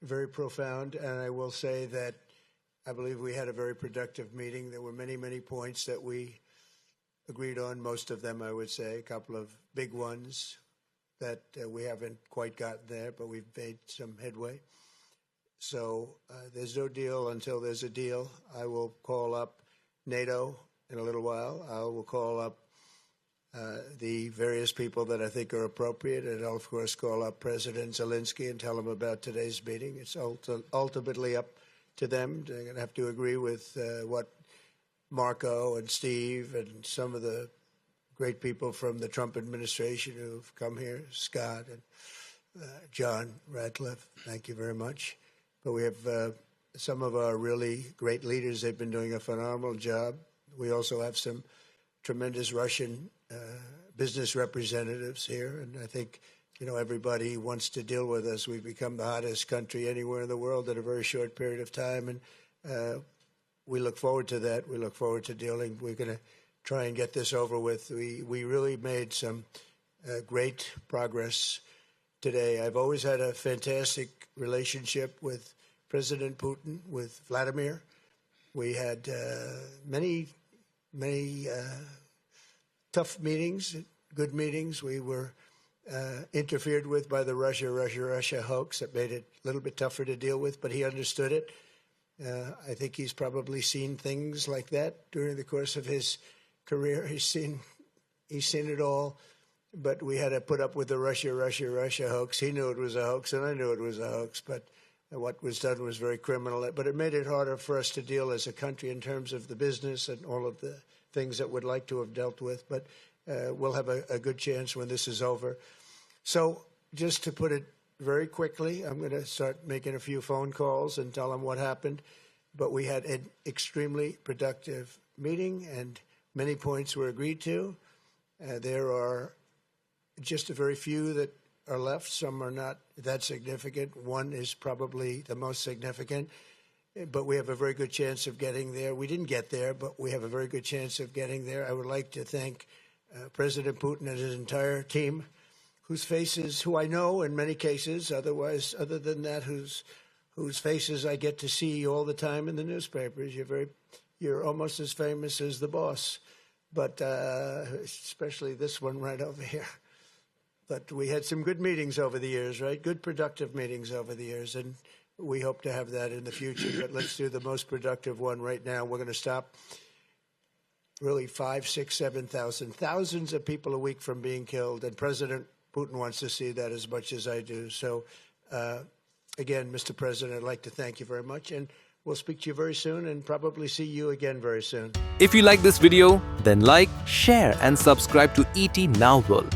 very profound. And I will say that I believe we had a very productive meeting. There were many, many points that we agreed on, most of them, I would say, a couple of big ones that we haven't quite gotten there, but we've made some headway. So there's no deal until there's a deal. I will call up NATO in a little while. I will call up the various people that I think are appropriate, and I'll, of course, call up President Zelensky and tell him about today's meeting. It's ultimately up to them. They're going to have to agree with what Marco and Steve and some of the great people from the Trump administration who've come here, Scott and John Ratcliffe, thank you very much. But we have some of our really great leaders. They've been doing a phenomenal job. We also have some tremendous Russian business representatives here, and I think, you know, everybody wants to deal with us. We've become the hottest country anywhere in the world in a very short period of time, and we look forward to that. We look forward to dealing. We're going to try and get this over with. We really made some great progress today. I've always had a fantastic relationship with President Putin, with Vladimir. We had many tough meetings, good meetings. We were interfered with by the Russia hoax. That made it a little bit tougher to deal with, but he understood it. I think he's probably seen things like that during the course of his career. He's seen it all, but we had to put up with the Russia hoax. He knew it was a hoax, and I knew it was a hoax, but what was done was very criminal. But it made it harder for us to deal as a country in terms of the business and all of the things that we'd like to have dealt with. But we'll have a good chance when this is over. So just to put it very quickly, I'm going to start making a few phone calls and tell them what happened. But we had an extremely productive meeting, and many points were agreed to. There are just a very few that are left. Some are not that significant. One is probably the most significant, but we have a very good chance of getting there. We didn't get there, but we have a very good chance of getting there. I would like to thank President Putin and his entire team, whose faces, who I know in many cases, otherwise, other than that, whose faces I get to see all the time in the newspapers. You're almost as famous as the boss, but especially this one right over here. But we had some good meetings over the years, right? Good, productive meetings over the years, and we hope to have that in the future. But let's do the most productive one right now. We're going to stop really 5, 6, 7,000, thousands of people a week from being killed, and President Putin wants to see that as much as I do. So, again, Mr. President, I'd like to thank you very much, and we'll speak to you very soon and probably see you again very soon. If you like this video, then like, share and subscribe to ET Now World.